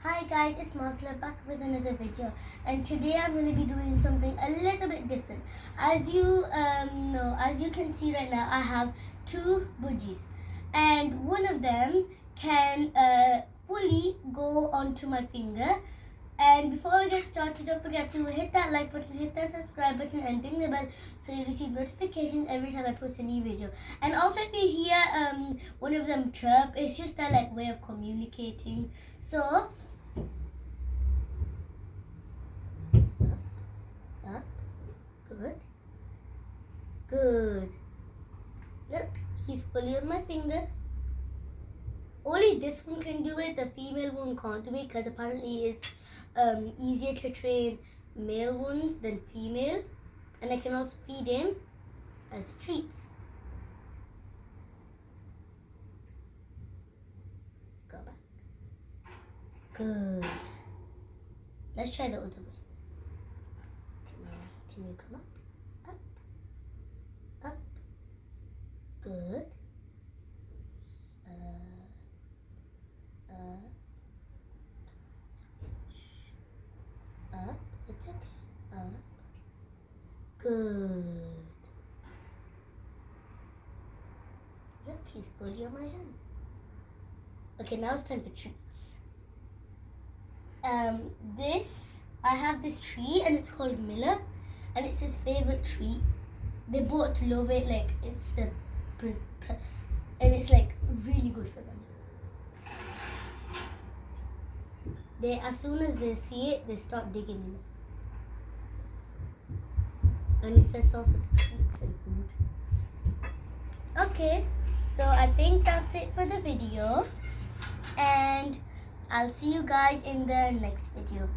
Hi guys, it's Masla back with another video, and today I'm going to be doing something a little bit different. As you can see right now, I have two budgies, and one of them can fully go onto my finger. And before we get started, don't forget to hit that like button, hit that subscribe button, and ding the bell so you receive notifications every time I post a new video. And also, if you hear one of them chirp, it's just their way of communicating. So up, good. Look, he's fully on my finger. Only this one can do it. The female one can't do it because apparently it's easier to train male ones than female. And I can also feed him as treats. Go back. Good. Let's try the other way. Can you come up? Up. Good. Up. It's okay. Up. Good. Look, he's fully on my hand. Okay, now it's time for treats. I have this tree and it's called Miller, and it's his favorite treat. They both love it. It's and it's really good for them. As soon as they see it, they start digging in it. And it says also treats and food. Okay, so I think that's it for the video, and I'll see you guys in the next video.